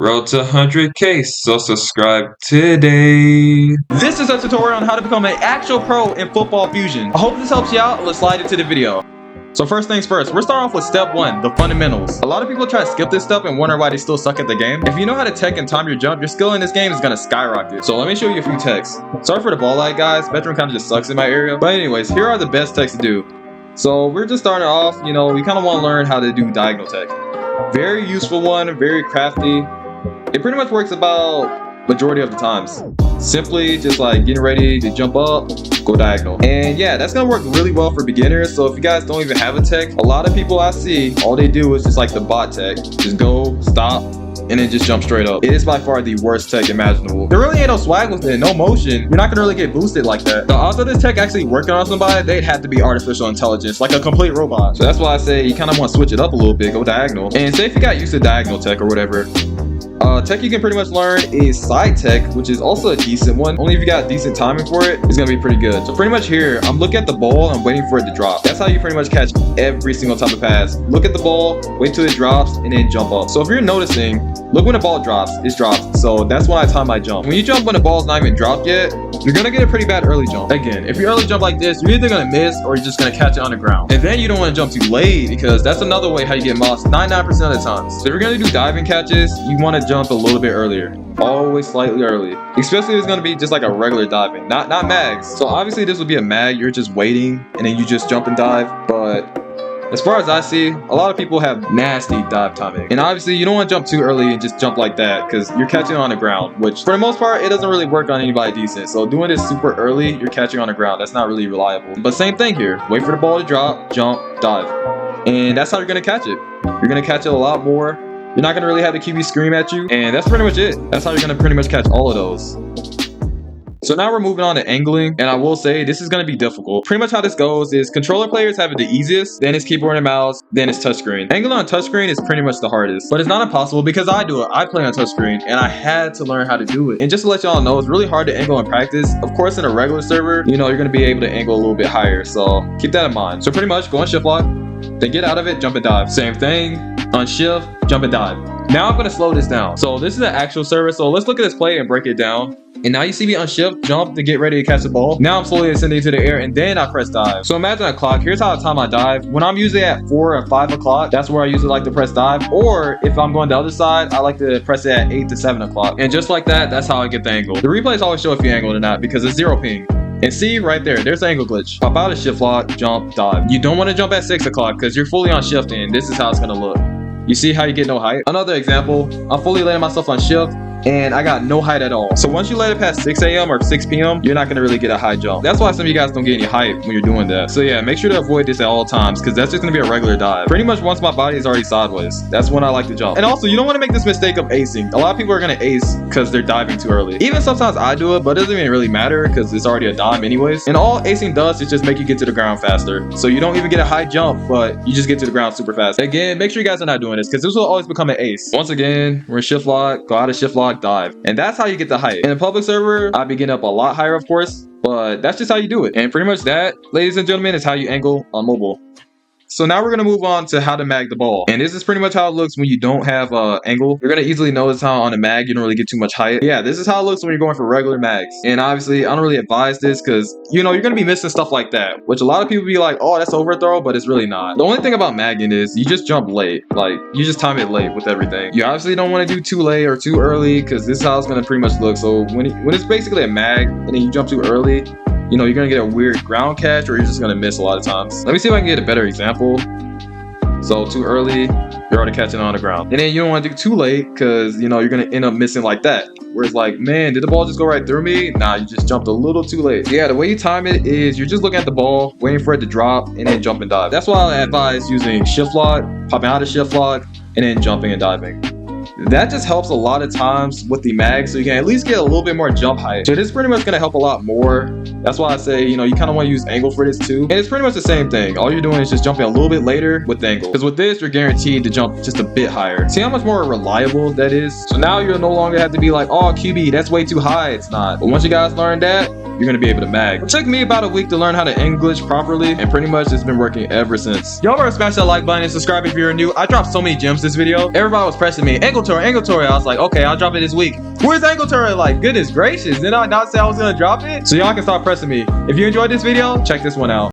Road to 100K, so subscribe today. This is a tutorial on how to become an actual pro in Football Fusion. I hope this helps you out. Let's slide into the video. So first things first, we're starting off with step 1, the fundamentals. A lot of people try to skip this step and wonder why they still suck at the game. If you know how to tech and time your jump, your skill in this game is gonna skyrocket. So let me show you a few techs. Sorry for the ball lag, guys. Veteran kind of just sucks in my area. But anyways, here are the best techs to do. So we're just starting off, we kind of want to learn how to do diagonal tech. Very useful one, very crafty. It pretty much works about majority of the times. Simply just like getting ready to jump up, go diagonal. And yeah, that's gonna work really well for beginners. So if you guys don't even have a tech, a lot of people I see, all they do is just like the bot tech. Just go, stop, and then just jump straight up. It is by far the worst tech imaginable. There really ain't no swag with it, no motion. You're not gonna really get boosted like that. The odds of this tech actually working on somebody, they'd have to be artificial intelligence, like a complete robot. So that's why I say you kind of want to switch it up a little bit, go diagonal. And say if you got used to diagonal tech or whatever, tech you can pretty much learn is side tech, which is also a decent one. Only if you got decent timing for it, it's gonna be pretty good. So pretty much here, I'm looking at the ball, I'm waiting for it to drop. That's how you pretty much catch every single type of pass. Look at the ball, wait till it drops, and then jump up. So if you're noticing, look when the ball drops, it's dropped. So that's when I time my jump. When you jump when the ball's not even dropped yet, you're gonna get a pretty bad early jump. Again, if you early jump like this, you're either gonna miss or you're just gonna catch it on the ground. And then you don't wanna jump too late because that's another way how you get mossed 99% of the time. So if you're gonna do diving catches, you wanna jump a little bit earlier. Always slightly early. Especially if it's gonna be just like a regular diving, not mags. So obviously this would be a mag, you're just waiting and then you just jump and dive. But as far as I see, a lot of people have nasty dive timing. And obviously you don't want to jump too early and just jump like that because you're catching on the ground, which for the most part, it doesn't really work on anybody decent. So doing this super early, you're catching on the ground. That's not really reliable. But same thing here. Wait for the ball to drop, jump, dive. And that's how you're going to catch it. You're going to catch it a lot more. You're not going to really have the QB scream at you. And that's pretty much it. That's how you're going to pretty much catch all of those. So now we're moving on to angling, and I will say this is going to be difficult. Pretty much how this goes is controller players have it the easiest, then it's keyboard and mouse, then it's touchscreen. Angling on touchscreen is pretty much the hardest, but it's not impossible because I do it. I play on touchscreen, and I had to learn how to do it. And just to let y'all know, it's really hard to angle in practice. Of course, in a regular server, you're going to be able to angle a little bit higher, so keep that in mind. So pretty much go on shift lock, then get out of it, jump and dive. Same thing, on shift, jump and dive. Now I'm going to slow this down. So this is an actual server, so let's look at this play and break it down. And now you see me on shift, jump to get ready to catch the ball. Now I'm slowly ascending to the air and then I press dive. So imagine a clock. Here's how I time my dive. When I'm usually at 4 or 5 o'clock, that's where I usually like to press dive. Or if I'm going the other side, I like to press it at 8 to 7 o'clock. And just like that, that's how I get the angle. The replays always show if you angled or not because it's 0 ping. And see right there, there's the angle glitch. Pop out of shift lock, jump, dive. You don't want to jump at 6 o'clock because you're fully on shift and this is how it's going to look. You see how you get no height? Another example, I'm fully letting myself on shift and I got no height at all. So once you let it past 6 a.m. or 6 p.m., you're not gonna really get a high jump. That's why some of you guys don't get any height when you're doing that. So yeah, make sure to avoid this at all times because that's just gonna be a regular dive. Pretty much once my body is already sideways, that's when I like to jump. And also, you don't wanna make this mistake of acing. A lot of people are gonna ace because they're diving too early. Even sometimes I do it, but it doesn't even really matter because it's already a dime anyways. And all acing does is just make you get to the ground faster. So you don't even get a high jump, but you just get to the ground super fast. Again, make sure you guys are not doing this because this will always become an ace. Once again, we're in shift lock, go out of shift lock, dive. And that's how you get the height. In a public server, I'd be getting up a lot higher, of course, but that's just how you do it. And pretty much that, ladies and gentlemen, is how you angle on mobile. So now we're going to move on to how to mag the ball. And this is pretty much how it looks when you don't have angle. You're going to easily notice how on a mag, you don't really get too much height. Yeah, this is how it looks when you're going for regular mags. And obviously, I don't really advise this because, you're going to be missing stuff like that, which a lot of people be like, oh, that's overthrow, but it's really not. The only thing about magging is you just jump late. Like, you just time it late with everything. You obviously don't want to do too late or too early because this is how it's going to pretty much look. So when it's basically a mag and then you jump too early, you're going to get a weird ground catch or you're just going to miss a lot of times. Let me see if I can get a better example. So too early, you're already catching on the ground. And then you don't want to do too late because, you're going to end up missing like that. Where it's like, man, did the ball just go right through me? Nah, you just jumped a little too late. Yeah, the way you time it is you're just looking at the ball, waiting for it to drop, and then jump and dive. That's why I advise using shift lock, popping out of shift lock, and then jumping and diving. That just helps a lot of times with the mag, so you can at least get a little bit more jump height. So this is pretty much going to help a lot more. That's why I say, you kind of want to use angle for this too. And it's pretty much the same thing. All you're doing is just jumping a little bit later with the angle. Because with this, you're guaranteed to jump just a bit higher. See how much more reliable that is? So now you'll no longer have to be like, oh, QB, that's way too high. It's not. But once you guys learn that, you're going to be able to mag. It took me about a week to learn how to English properly, and pretty much it's been working ever since. Y'all better smash that like button and subscribe if you're new. I dropped so many gems this video. Everybody was pressing me, angle angle tutorial. I was like, okay, I'll drop it this week. Where's angle tutorial? Like, goodness gracious. Did I not say I was gonna drop it? So y'all can start pressing me. If you enjoyed this video, check this one out.